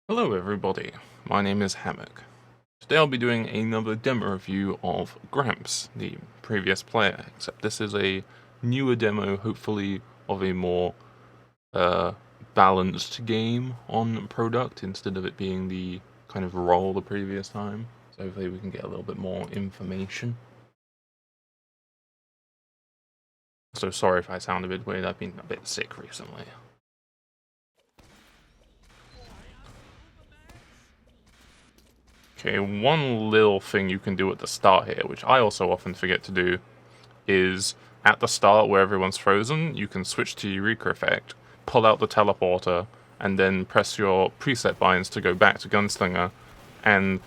Hello everybody, my name is Hammock. Today I'll be doing another demo review of Gramps, the previous player, except this is a newer demo, hopefully of a more uh, balanced game on product, instead of it being the kind of roll the previous time. So hopefully we can get a little bit more information. So sorry if I sound a bit weird, I've been a bit sick recently. Okay, one little thing you can do at the start here, which I also often forget to do, is at the start where everyone's frozen, you can switch to Eureka effect, pull out the teleporter, and then press your preset binds to go back to Gunslinger, and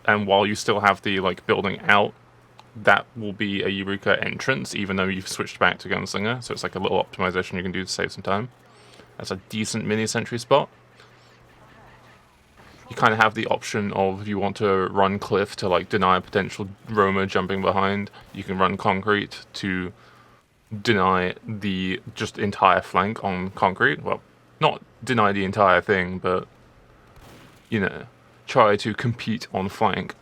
while you still have the building out, that will be a Eureka entrance, even though you've switched back to Gunslinger. So it's like a little optimization you can do to save some time. That's a decent mini sentry spot. You kind of have the option of, if you want to run cliff to deny a potential roamer jumping behind, you can run concrete to deny the just entire flank on concrete. Well, not deny the entire thing, but try to compete on flank.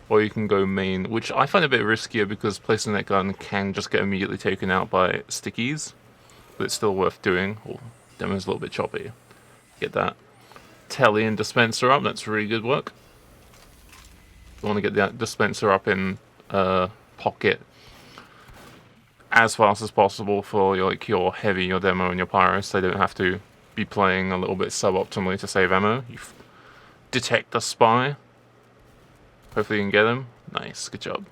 Or you can go main, which I find a bit riskier because placing that gun can just get immediately taken out by stickies, but it's still worth doing. Oh, demo's a little bit choppy. Get that telly and dispenser up, that's really good work. You want to get that dispenser up in pocket as fast as possible for your heavy, your demo, and your pyro, so they don't have to be playing a little bit suboptimally to save ammo. You detect the spy. Hopefully you can get him. Nice, good job.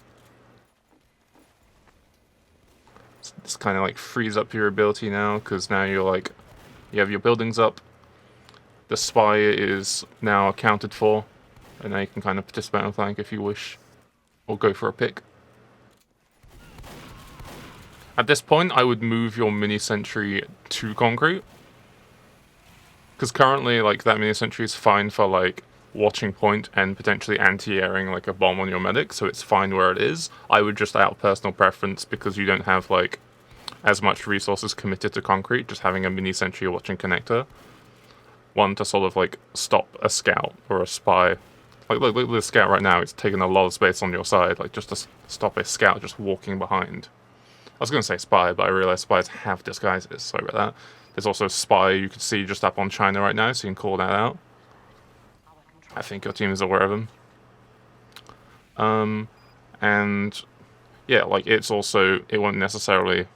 This kind of frees up your ability now, because now you have your buildings up. The spy is now accounted for, and now you can kind of participate on flank if you wish, or go for a pick. At this point, I would move your mini sentry to concrete, because currently, that mini sentry is fine for watching point and potentially anti-airing a bomb on your medic, so it's fine where it is. I would just, out of personal preference, because you don't have as much resources committed to concrete, just having a mini sentry watching connector. One to sort of stop a scout or a spy. Look at the scout right now, it's taking a lot of space on your side, just to stop a scout just walking behind. I was going to say spy, but I realized spies have disguises, sorry about that. There's also spy you can see just up on China right now, so you can call that out. I think your team is aware of him. And yeah, it's also, it won't necessarily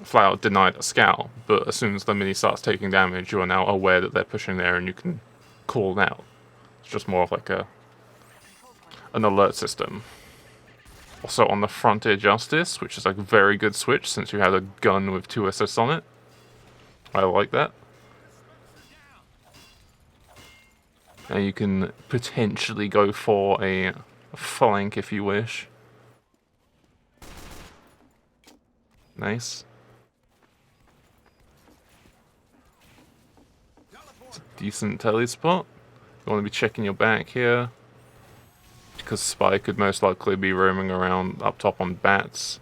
flat out deny the scout, but as soon as the mini starts taking damage, you are now aware that they're pushing there and you can call it out. It's just more of an alert system. Also on the Frontier Justice, which is a very good switch since you had a gun with 2 assists on it. I like that. Now you can potentially go for a flank if you wish. Nice. It's a decent telly spot. You want to be checking your back here, because Spy could most likely be roaming around up top on bats,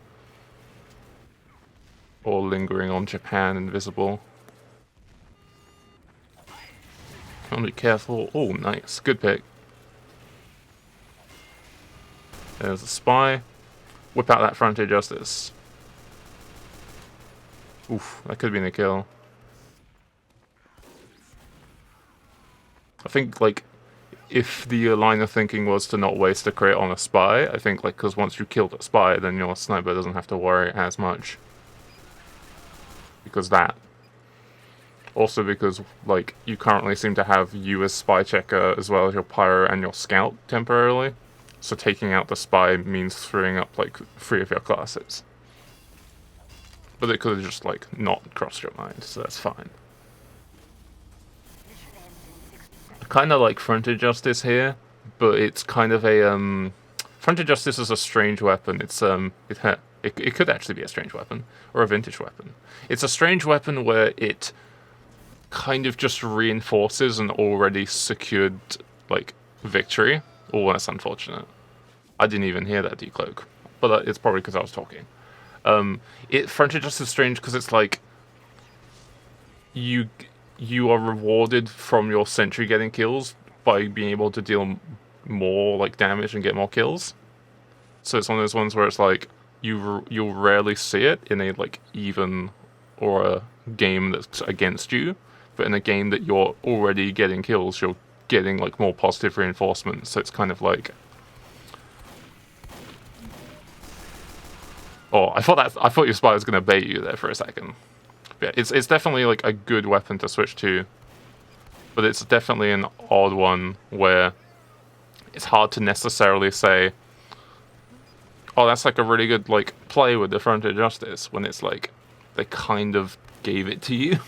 or lingering on Japan invisible. Want to be careful. Oh, nice. Good pick. There's a Spy. Whip out that Frontier Justice. Oof, that could have been a kill. I think, if the line of thinking was to not waste a crit on a spy, I think, because once you killed a spy, then your sniper doesn't have to worry as much. Because that. Also because, you currently seem to have you as spy checker as well as your pyro and your scout temporarily. So taking out the spy means throwing up, 3 of your classes. But it could have just, not crossed your mind, so that's fine. I kind of like Frontier Justice here, but it's kind of a, Frontier Justice is a strange weapon. It's, it could actually be a strange weapon, or a vintage weapon. It's a strange weapon where it kind of just reinforces an already secured, victory. Oh, that's unfortunate. I didn't even hear that decloak, but it's probably because I was talking. Frontier Justice is strange because it's you you are rewarded from your sentry getting kills by being able to deal more like damage and get more kills. So it's one of those ones where it's like you'll rarely see it in a like even or a game that's against you, but in a game that you're already getting kills, you're getting like more positive reinforcement. So it's kind of like, oh, I thought your spy was gonna bait you there for a second. But yeah, it's definitely like a good weapon to switch to, but it's definitely an odd one where it's hard to necessarily say, oh, that's like a really good like play with the Frontier Justice, when it's like they kind of gave it to you.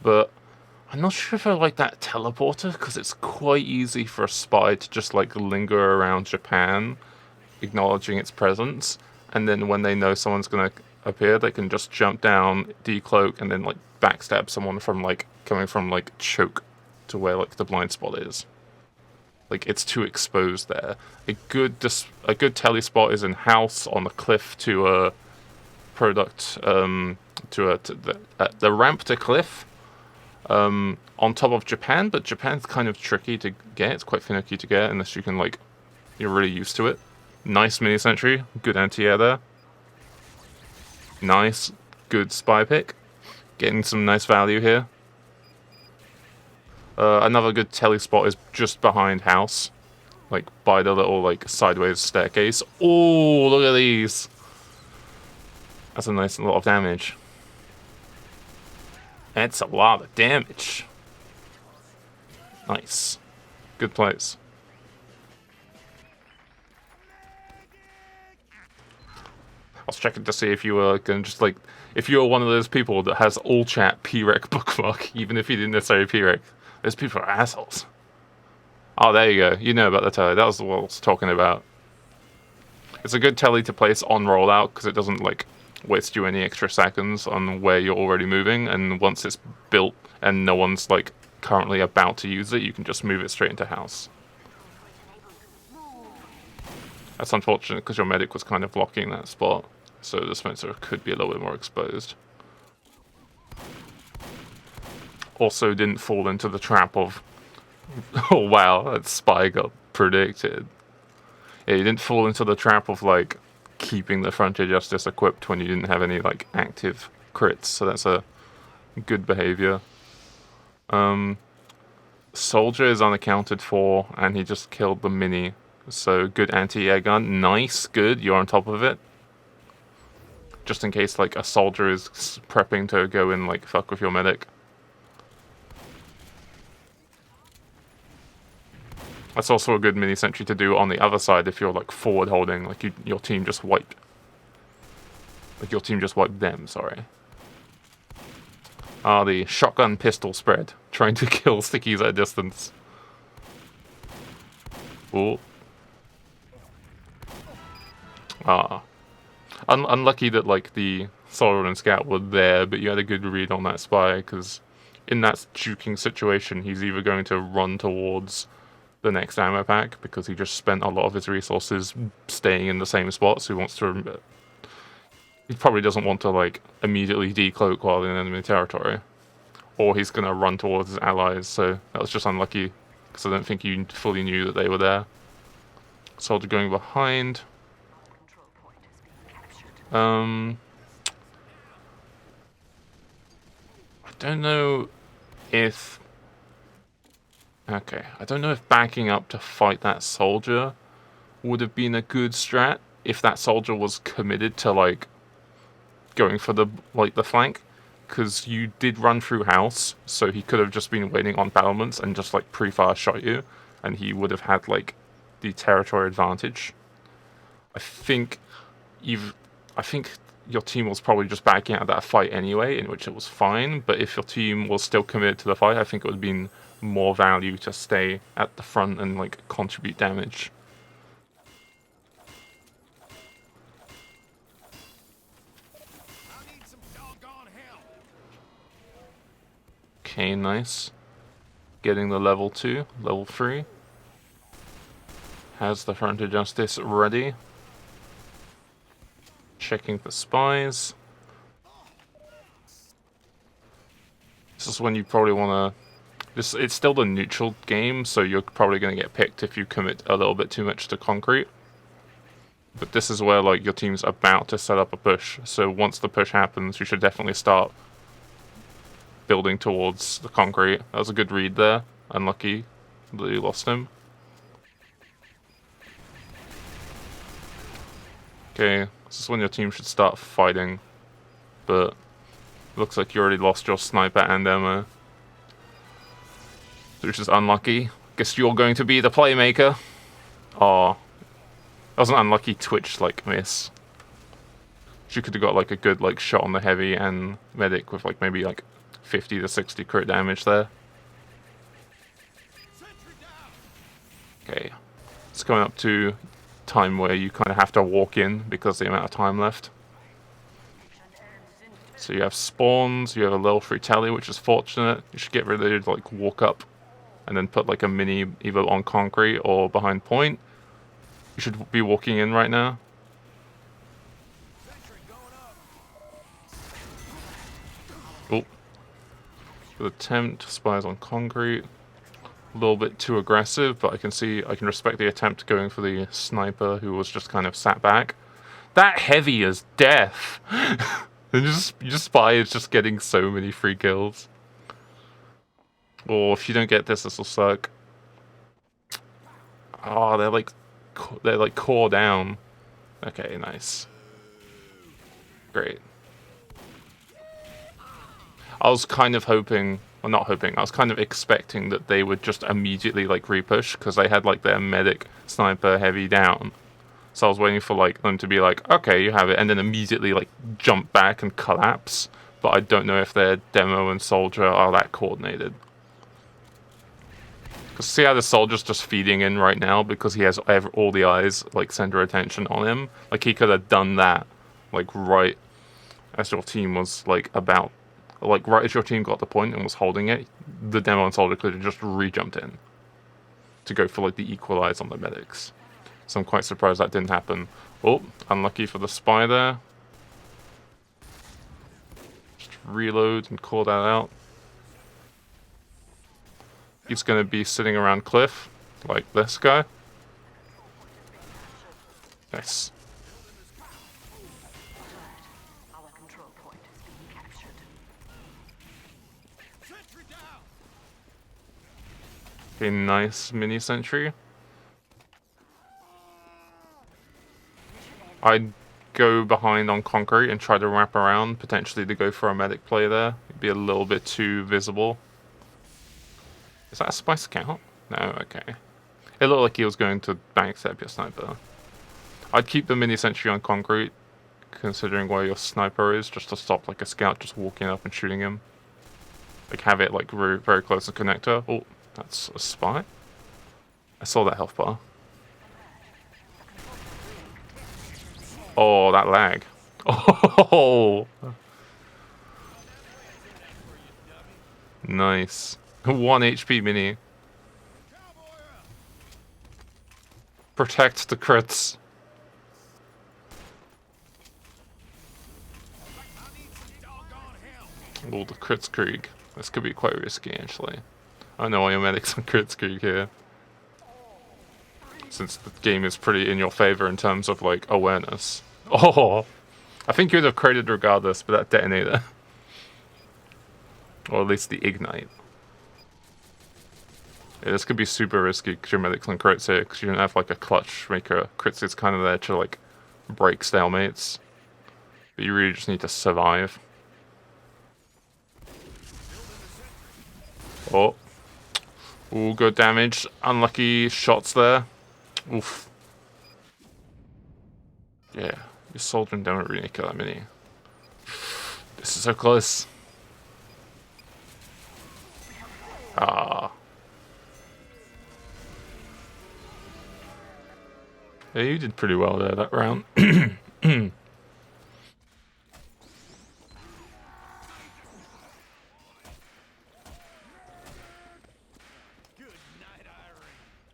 But I'm not sure if I like that teleporter, because it's quite easy for a spy to just like linger around Japan, acknowledging its presence, and then when they know someone's gonna appear, they can just jump down, decloak, and then like backstab someone from like coming from like choke to where like the blind spot is. Like it's too exposed there. A good tele spot is in house on the cliff to a product to the ramp to cliff on top of Japan, but Japan's kind of tricky to get. It's quite finicky to get unless you can like you're really used to it. Nice mini sentry, good anti-air there. Nice, good spy pick. Getting some nice value here. Another good tele spot is just behind house, like by the little like sideways staircase. Oh, look at these! That's a nice lot of damage. That's a lot of damage. Nice, good place. I was checking to see if you were gonna just like, if you were one of those people that has all chat PREC bookmark, even if you didn't necessarily PREC. Those people are assholes. Oh, there you go. You know about the telly. That was what I was talking about. It's a good telly to place on rollout because it doesn't like waste you any extra seconds on where you're already moving, and once it's built and no one's like currently about to use it, you can just move it straight into house. That's unfortunate because your medic was kind of blocking that spot, so the dispenser could be a little bit more exposed. Also didn't fall into the trap of, oh wow, that spy got predicted. Yeah, you didn't fall into the trap of like keeping the Frontier Justice equipped when you didn't have any like active crits, so that's a good behavior. Soldier is unaccounted for, and he just killed the mini, so good anti-air gun. Nice, good, you're on top of it. Just in case like a soldier is prepping to go in like fuck with your medic. That's also a good mini sentry to do on the other side if you're like forward holding, like your team just wiped. Like your team just wiped them, sorry. Ah, the shotgun pistol spread, trying to kill stickies at a distance. Ooh. Ah. Unlucky that like the soldier and scout were there, but you had a good read on that spy, because in that juking situation, he's either going to run towards the next ammo pack because he just spent a lot of his resources staying in the same spot, so he wants to. He probably doesn't want to like immediately decloak while in enemy territory, or he's gonna run towards his allies. So that was just unlucky because I don't think you fully knew that they were there. Soldier going behind. I don't know if. Okay, I don't know if backing up to fight that soldier would have been a good strat if that soldier was committed to like going for the flank, because you did run through house, so he could have just been waiting on battlements and just like pre-fire shot you, and he would have had like the territory advantage. I think your team was probably just backing out of that fight anyway, in which it was fine, but if your team was still committed to the fight, I think it would have been more value to stay at the front and like contribute damage. Okay, nice. Getting the level 2, level 3. Has the Frontier Justice ready. Checking for spies. This is when you probably want to... It's still the neutral game, so you're probably going to get picked if you commit a little bit too much to concrete. But this is where like your team's about to set up a push, so once the push happens, you should definitely start building towards the concrete. That was a good read there. Unlucky that you lost him. Okay, this is when your team should start fighting, but looks like you already lost your sniper and ammo, which is unlucky. Guess you're going to be the playmaker. Oh, that was an unlucky twitch like miss. She could have got like a good like shot on the heavy and medic with like maybe like 50 to 60 crit damage there. Okay, it's coming up to time where you kind of have to walk in because of the amount of time left. So you have spawns, you have a level 3 tally, which is fortunate. You should get ready to like walk up and then put like a mini either on concrete or behind point. You should be walking in right now. Oh. Good attempt, spies on concrete. A little bit too aggressive, but I can respect the attempt going for the sniper who was just kind of sat back. That heavy is death! And just spy is just getting so many free kills. Or if you don't get this will suck. Oh, they're like core down. Okay, nice. Great. I was kind of hoping, well not hoping, I was kind of expecting that they would just immediately like repush because they had like their medic, sniper, heavy down. So I was waiting for like them to be like, okay, you have it, and then immediately like jump back and collapse. But I don't know if their demo and soldier are that coordinated. Because see how the soldier's just feeding in right now because he has all the eyes like center attention on him. Like he could have done that, like right as your team was like about, like right as your team got the point and was holding it, the demo and soldier could have just re-jumped in to go for like the equalize on the medics. So I'm quite surprised that didn't happen. Oh, unlucky for the spy there. Just reload and call that out. He's going to be sitting around cliff, like this guy. Nice. Okay, nice mini sentry. I'd go behind on concrete and try to wrap around, potentially to go for a medic play there. It'd be a little bit too visible. Is that a spy scout? No, okay. It looked like he was going to backstep your sniper. I'd keep the mini sentry on concrete, considering where your sniper is, just to stop like a scout just walking up and shooting him. Like have it like very, very close to connector. Oh, that's a spy. I saw that health bar. Oh, that lag. Oh! Nice. 1 HP mini. Protect the crits. Oh, the crits Krieg. This could be quite risky, actually. I know all your medics on crits Krieg here. Since the game is pretty in your favor in terms of, like, awareness. Oh! I think you would have created regardless, but that detonator. Or at least the ignite. Yeah, this could be super risky because your medic's on crits here, because you don't have, like, a clutch maker. Crits is kind of there to, like, break stalemates. But you really just need to survive. Oh. Ooh, good damage. Unlucky shots there. Oof. Yeah, your soldier and don't really kill that many. This is so close. Ah. Yeah, you did pretty well there that round.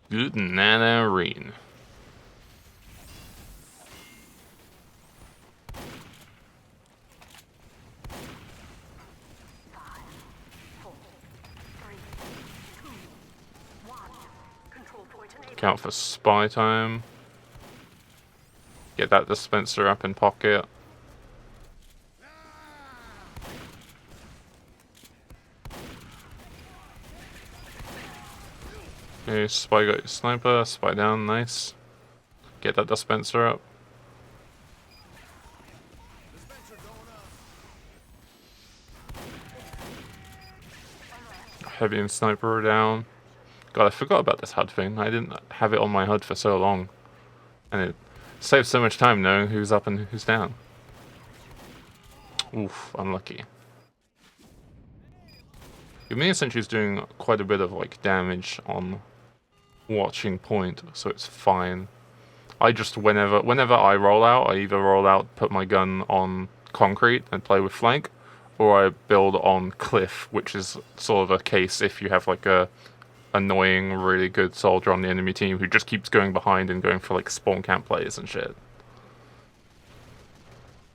Good night, Irene. out for spy time. Get that dispenser up in pocket. Okay, spy got your sniper, spy down, nice. Get that dispenser up. Heavy and sniper are down. God, I forgot about this HUD thing. I didn't have it on my HUD for so long. And it saves so much time knowing who's up and who's down. Oof, unlucky. Your mini sentry's doing quite a bit of like damage on watching point, so it's fine. I just whenever I roll out, I either roll out, put my gun on concrete and play with flank, or I build on cliff, which is sort of a case if you have like a annoying, really good soldier on the enemy team who just keeps going behind and going for like spawn camp plays and shit.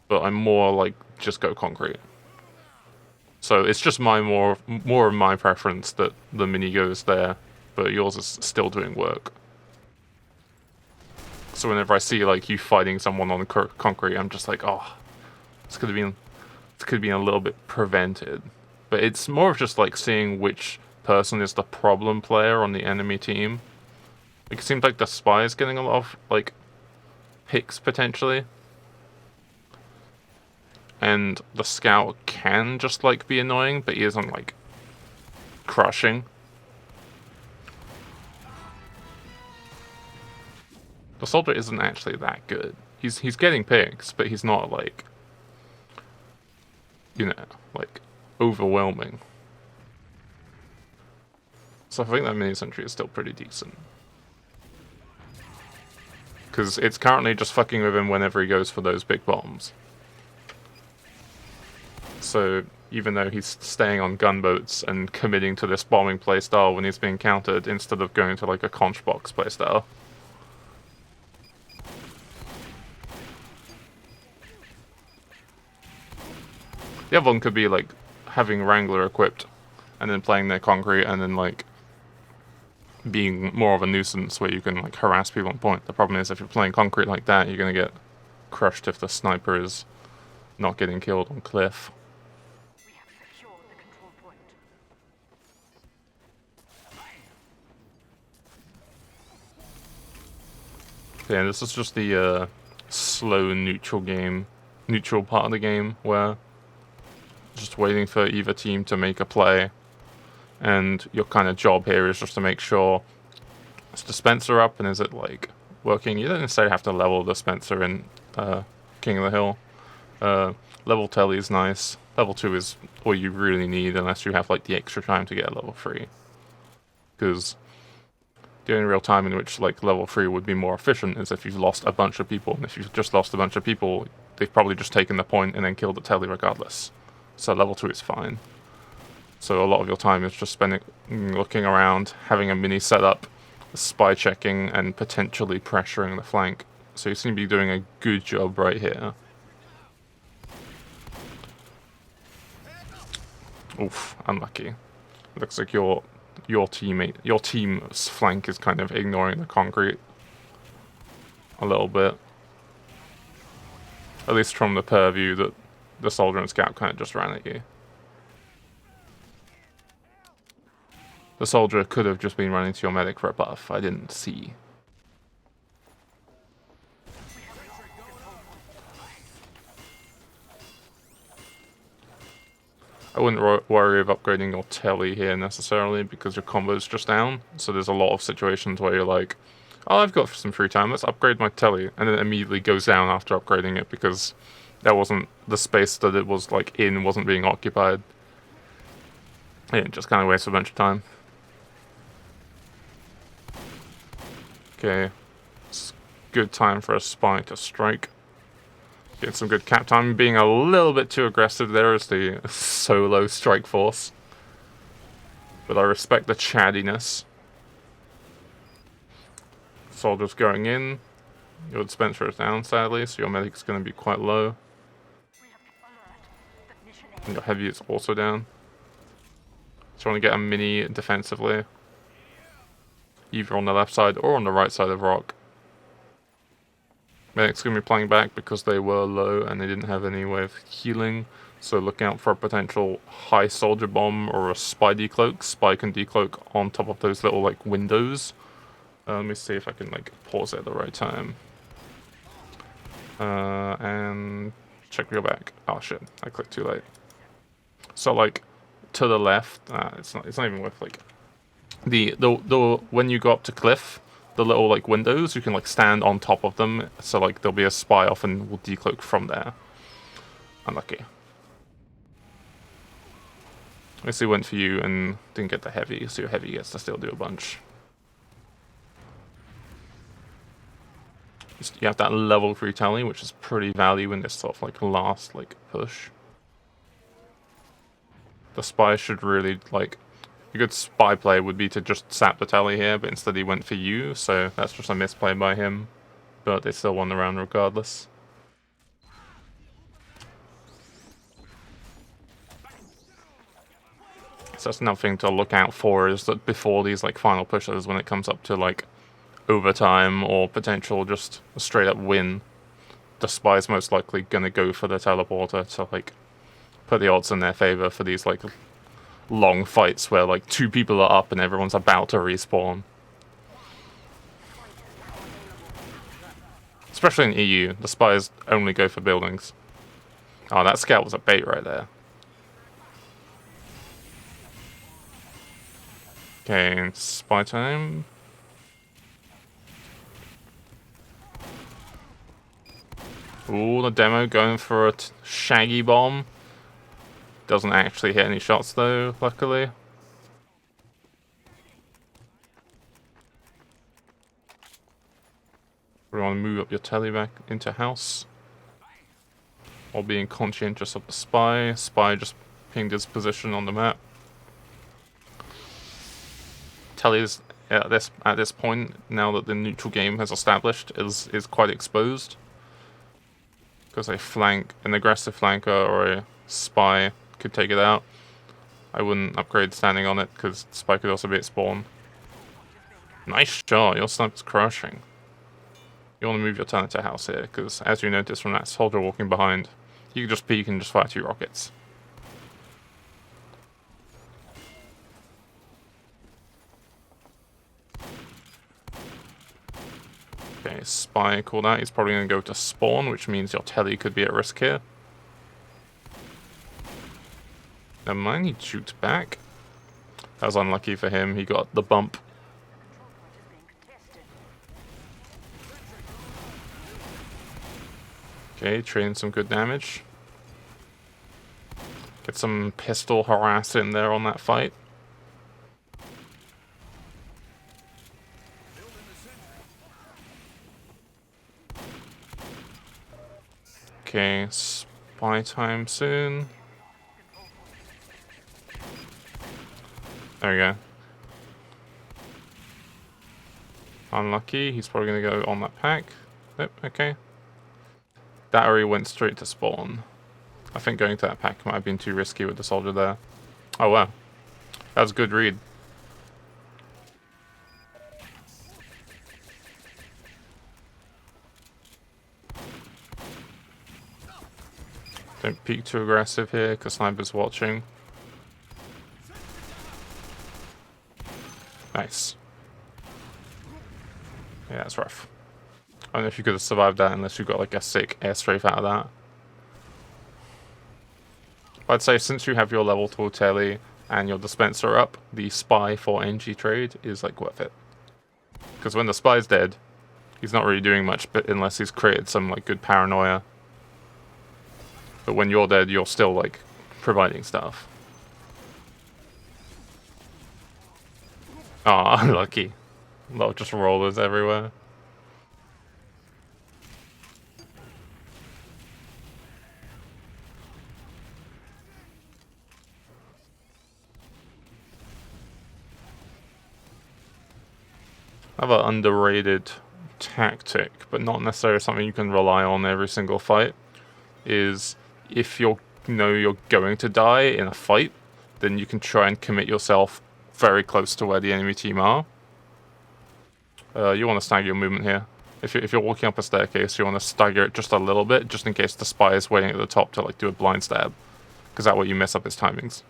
But I'm more like just go concrete. So it's just more of my preference that the mini goes there, but yours is still doing work. So whenever I see like you fighting someone on concrete, I'm just like, oh, this could have been a little bit prevented. But it's more of just like seeing which person is the problem player on the enemy team. Like, it seems like the spy is getting a lot of like picks potentially, and the scout can just like be annoying, but he isn't like crushing. The soldier isn't actually that good. He's getting picks, but he's not like, you know, like overwhelming. So I think that mini sentry is still pretty decent. Because it's currently just fucking with him whenever he goes for those big bombs. So even though he's staying on gunboats and committing to this bombing playstyle when he's being countered instead of going to like a conch box playstyle. The other one could be like having Wrangler equipped and then playing their concrete and then like being more of a nuisance where you can like harass people on point. The problem is if you're playing concrete like that, you're going to get crushed if the sniper is not getting killed on cliff. We have secured the control point. Yeah, this is just the slow neutral part of the game where just waiting for either team to make a play, and your kind of job here is just to make sure is dispenser up and is it like working. You don't necessarily have to level the dispenser in King of the Hill. Level telly is nice. Level 2 is all you really need unless you have like the extra time to get a level 3. Because the only real time in which like level 3 would be more efficient is if you've lost a bunch of people, and if you've just lost a bunch of people, they've probably just taken the point and then killed the telly regardless. So level 2 is fine. So a lot of your time is just spending looking around, having a mini setup, spy checking, and potentially pressuring the flank. So you seem to be doing a good job right here. Oof, unlucky. Looks like your team's flank is kind of ignoring the concrete a little bit. At least from the purview that the soldier and scout kind of just ran at you. The soldier could have just been running to your medic for a buff. I didn't see. I wouldn't worry of upgrading your telly here necessarily because your combo's just down. So there's a lot of situations where you're like, oh, I've got some free time, let's upgrade my telly. And then it immediately goes down after upgrading it because that wasn't the space that it was like in, wasn't being occupied. Yeah, it just kind of wastes a bunch of time. Okay, it's good time for a spy to strike. Getting some good cap time. Being a little bit too aggressive there as the solo strike force. But I respect the chaddiness. Soldiers going in. Your dispenser is down sadly, so your medic's going to be quite low. And your heavy is also down. So I want to get a mini defensively. either on the left side or on the right side of rock. Medic's going to be playing back because they were low and they didn't have any way of healing. So look out for a potential high soldier bomb or a spy decloak. Spy can decloak on top of those little like windows. Let me see if I can like pause it at the right time. And check your back. Oh shit, I clicked too late. So like to the left, it's not even worth like the when you go up to cliff, the little like windows, you can like stand on top of them. So like there'll be a spy off and will decloak from there. Unlucky. Obviously went for you and didn't get the heavy, so your heavy gets to still do a bunch. You have that level 3 tally, which is pretty value in this sort of like last like push. The spy should really like a good spy play would be to just sap the tally here, but instead he went for you, so that's just a misplay by him. But they still won the round regardless. So that's nothing to look out for, is that before these like final pushes, when it comes up to like overtime or potential just a straight up win, the spy's most likely gonna go for the teleporter to like put the odds in their favor for these like long fights where like 2 people are up and everyone's about to respawn. Especially in EU, the spies only go for buildings. Oh, that scout was a bait right there. Okay, spy time. Ooh, the demo going for a shaggy bomb. Doesn't actually hit any shots though, luckily. We want to move up your telly back into house. While being conscientious of the spy. Spy just pinged his position on the map. Telly's at this point, now that the neutral game has established, is quite exposed. Because an aggressive flanker or a spy could take it out. I wouldn't upgrade standing on it because spy could also be at spawn. Nice shot, your sniper's crushing. You want to move your turn to house here because, as you notice from that soldier walking behind, you can just peek and just fire 2 rockets. Okay, spy called out. He's probably going to go to spawn, which means your telly could be at risk here. Never mind, he juked back. That was unlucky for him. He got the bump. Okay, trading some good damage. Get some pistol harass in there on that fight. Okay, spy time soon. There we go. Unlucky, he's probably going to go on that pack. Yep, okay. That already went straight to spawn. I think going to that pack might have been too risky with the soldier there. Oh wow. That was a good read. Don't peek too aggressive here because sniper's watching. Nice. Yeah, that's rough. I don't know if you could have survived that unless you got like a sick airstrafe out of that. But I'd say since you have your level 2 telly and your dispenser up, the spy for NG trade is like worth it. Because when the spy's dead, he's not really doing much but unless he's created some like good paranoia. But when you're dead, you're still like providing stuff. Ah, lucky. A lot of just rollers everywhere. Another underrated tactic, but not necessarily something you can rely on every single fight, is if you're going to die in a fight, then you can try and commit yourself very close to where the enemy team are. You want to stagger your movement here. If you're walking up a staircase, you want to stagger it just a little bit, just in case the spy is waiting at the top to like do a blind stab, because that way you mess up his timings.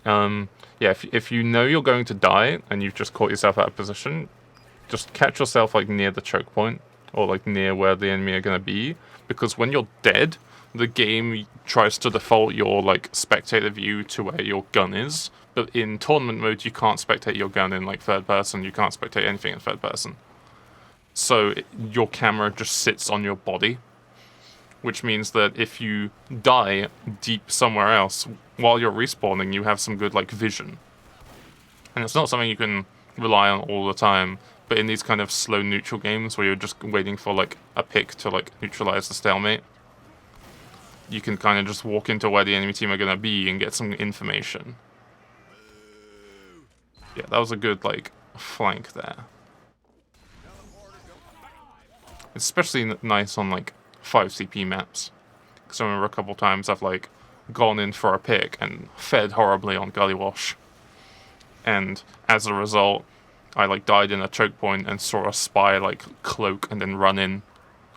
Yeah, if you know you're going to die and you've just caught yourself out of position, just catch yourself like near the choke point or like near where the enemy are going to be, because when you're dead, the game tries to default your like spectator view to where your gun is. But in tournament mode, you can't spectate your gun in like third person. You can't spectate anything in third person. So your camera just sits on your body, which means that if you die deep somewhere else while you're respawning, you have some good like vision. And it's not something you can rely on all the time, but in these kind of slow neutral games where you're just waiting for like a pick to like neutralize the stalemate, you can kind of just walk into where the enemy team are going to be and get some information. Yeah, that was a good like flank there. It's especially nice on like 5 CP maps, because I remember a couple times I've like gone in for a pick and fed horribly on Gully Wash, and as a result I like died in a choke point and saw a spy like cloak and then run in,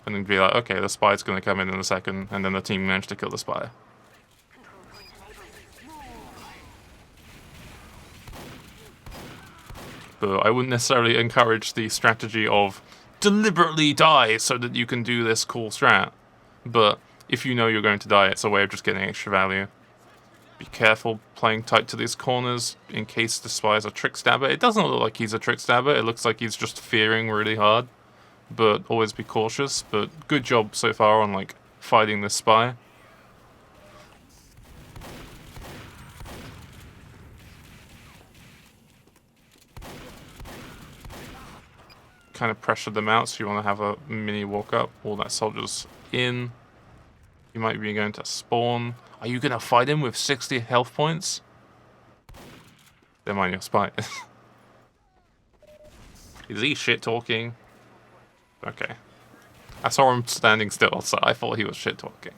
and then be like, okay, the spy's gonna come in a second, and then the team managed to kill the spy. But I wouldn't necessarily encourage the strategy of deliberately die so that you can do this cool strat. But if you know you're going to die, it's a way of just getting extra value. Be careful playing tight to these corners in case the spy is a trick stabber. It doesn't look like he's a trick stabber. It looks like he's just fearing really hard. But always be cautious. But good job so far on like fighting this spy. Kind of pressured them out, so you want to have a mini walk up. All that soldier's in. You might be going to spawn. Are you going to fight him with 60 health points? Never mind, your spy. Is he shit talking? Okay. I saw him standing still, so I thought he was shit talking.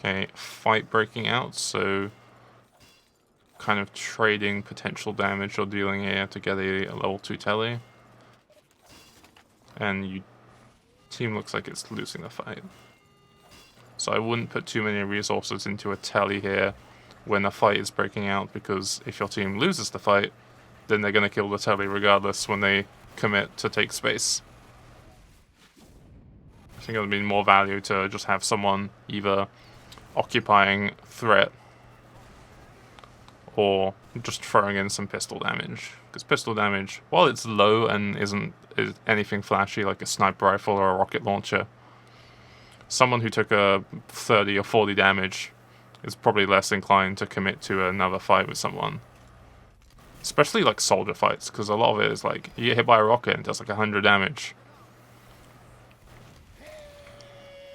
Okay, fight breaking out, so kind of trading potential damage you're dealing here to get a level 2 telly. And you team looks like it's losing the fight. So I wouldn't put too many resources into a telly here when a fight is breaking out, because if your team loses the fight, then they're going to kill the telly regardless when they commit to take space. I think it would be more value to just have someone either occupying threat or just throwing in some pistol damage, because pistol damage, while it's low and isn't anything flashy like a sniper rifle or a rocket launcher, someone who took a 30 or 40 damage is probably less inclined to commit to another fight with someone, especially like soldier fights, because a lot of it is like you get hit by a rocket and it does like 100 damage.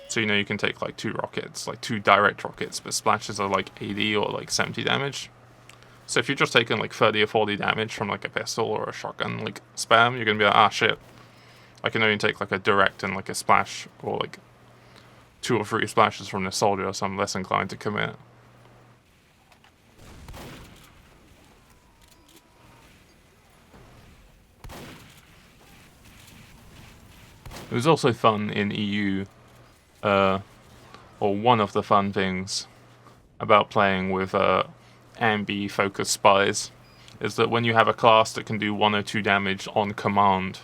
So you know you can take like 2 rockets, like 2 direct rockets, but splashes are like 80 or like 70 damage. So if you're just taking like 30 or 40 damage from like a pistol or a shotgun like spam, you're gonna be like, ah shit, I can only take like a direct and like a splash, or like 2 or 3 splashes from the soldier, so I'm less inclined to commit. It was also fun in EU, or one of the fun things about playing with ambi focused spies, is that when you have a class that can do 102 damage on command,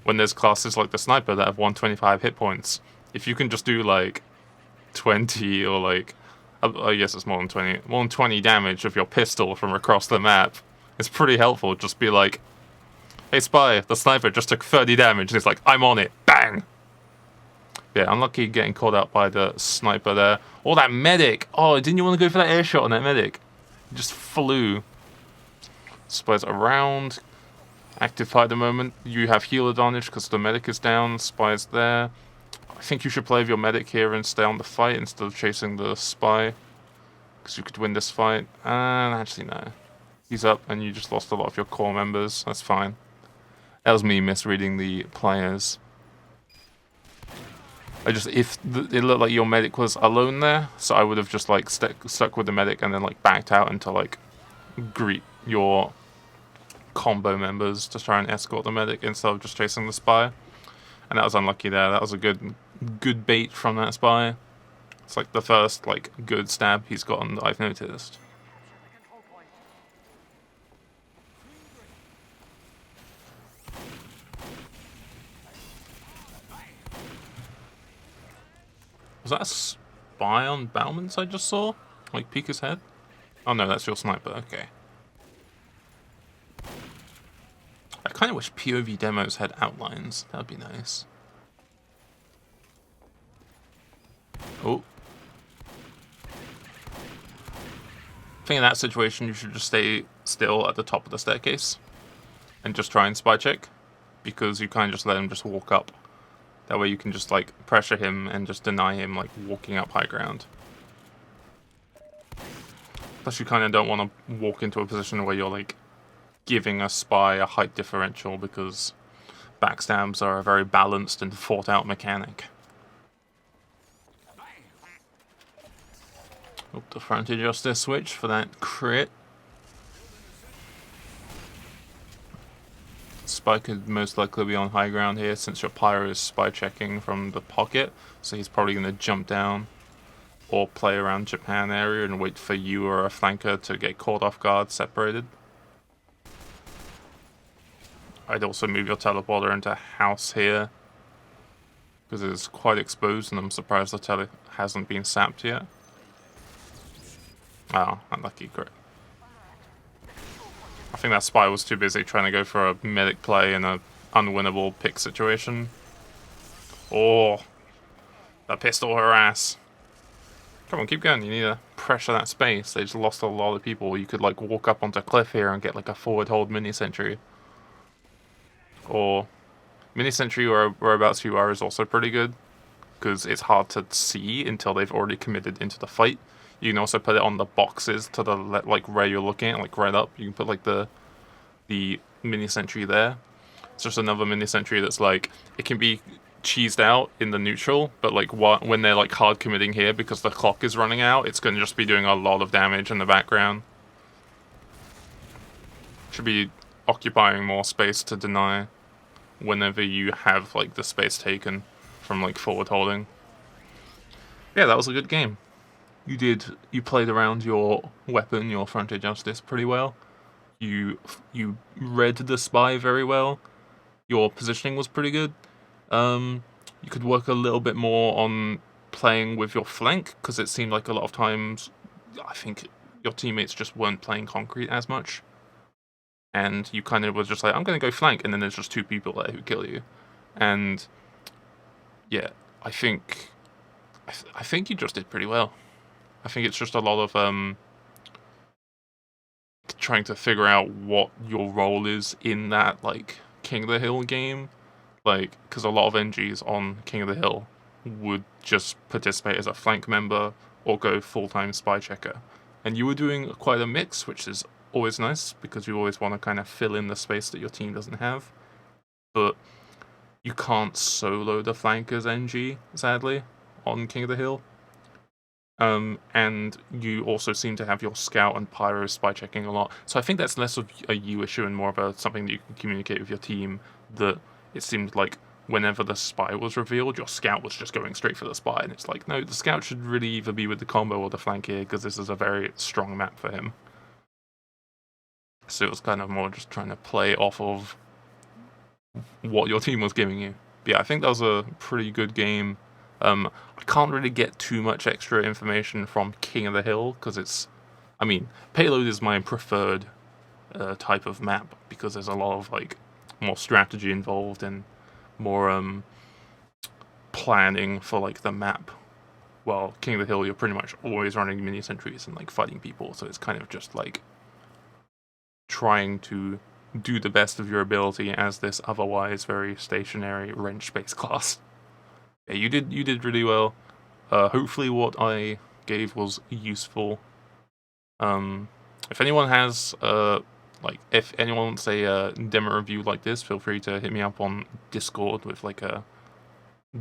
when there's classes like the sniper that have 125 hit points, if you can just do like 20 or like, I guess it's more than 20 damage with your pistol from across the map, it's pretty helpful. Just be like, hey spy, the sniper just took 30 damage, and it's like, I'm on it, bang! Yeah, unlucky getting caught out by the sniper there. Or that medic! Oh, didn't you want to go for that air shot on that medic? He just flew. Spy's around. Active fight at the moment. You have heal advantage because the medic is down. Spy's there. I think you should play with your medic here and stay on the fight instead of chasing the spy, because you could win this fight. And actually no. He's up and you just lost a lot of your core members. That's fine. That was me misreading the players. It looked like your medic was alone there, so I would have just like stuck with the medic and then like backed out into like greet your combo members to try and escort the medic instead of just chasing the spy. And that was unlucky there. That was a good bait from that spy. It's like the first like good stab he's gotten that I've noticed. Was that a spy on Bauman's I just saw? Like peek his head? Oh no, that's your sniper, okay. I kind of wish POV demos had outlines. That would be nice. Oh. I think in that situation you should just stay still at the top of the staircase and just try and spy check, because you kind of just let him just walk up. That way you can just like pressure him and just deny him like walking up high ground. Plus you kind of don't want to walk into a position where you're like giving a spy a height differential, because backstabs are a very balanced and thought out mechanic. Hope the frontage justice switch for that crit. Spy could most likely be on high ground here since your pyro is spy checking from the pocket, so he's probably going to jump down or play around Japan area and wait for you or a flanker to get caught off guard, separated. I'd also move your teleporter into house here, because it's quite exposed and I'm surprised the tele hasn't been sapped yet. Oh, unlucky crit. I think that spy was too busy trying to go for a medic play in a unwinnable pick situation. Oh, that pistol her ass. Come on, keep going. You need to pressure that space. They just lost a lot of people. You could like walk up onto a cliff here and get like a forward hold mini sentry. Or mini sentry whereabouts you are is also pretty good, because it's hard to see until they've already committed into the fight. You can also put it on the boxes to the like where you're looking at, like right up. You can put like the mini sentry there. It's just another mini sentry that's like, it can be cheesed out in the neutral, but like when they're like hard committing here because the clock is running out, it's going to just be doing a lot of damage in the background. Should be occupying more space to deny whenever you have like the space taken from like forward holding. Yeah, that was a good game. You played around your weapon, your frontier justice, pretty well. You read the spy very well. Your positioning was pretty good. You could work a little bit more on playing with your flank, because it seemed like a lot of times I think your teammates just weren't playing concrete as much. And you kind of was just like, I'm going to go flank, and then there's just two people there who kill you. And yeah, I think you just did pretty well. I think it's just a lot of trying to figure out what your role is in that like King of the Hill game, like, because a lot of NGs on King of the Hill would just participate as a flank member or go full-time spy checker, and you were doing quite a mix, which is always nice because you always want to kind of fill in the space that your team doesn't have. But you can't solo the flankers NG, sadly, on King of the Hill. And you also seem to have your scout and pyro spy checking a lot. So I think that's less of a you issue and more of something that you can communicate with your team, that it seemed like whenever the spy was revealed, your scout was just going straight for the spy. And it's like, no, the scout should really either be with the combo or the flank here, because this is a very strong map for him. So it was kind of more just trying to play off of what your team was giving you. But yeah, I think that was a pretty good game. I can't really get too much extra information from King of the Hill, because Payload is my preferred type of map, because there's a lot of like more strategy involved and more planning for like the map. While King of the Hill, you're pretty much always running mini sentries and like fighting people, so it's kind of just like trying to do the best of your ability as this otherwise very stationary wrench-based class. Yeah, you did really well. Hopefully what I gave was useful. If anyone has if anyone wants a demo review like this, feel free to hit me up on Discord with like a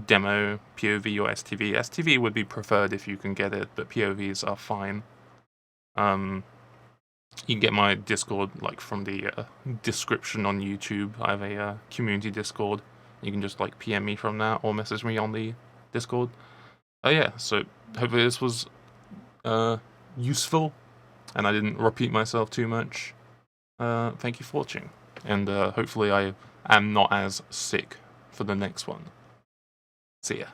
demo POV or STV. STV would be preferred if you can get it, but POVs are fine. You can get my Discord like from the description on YouTube. I have a community Discord. You can just like PM me from that or message me on the Discord. Yeah, so hopefully this was useful and I didn't repeat myself too much. Thank you for watching, and hopefully I am not as sick for the next one. See ya.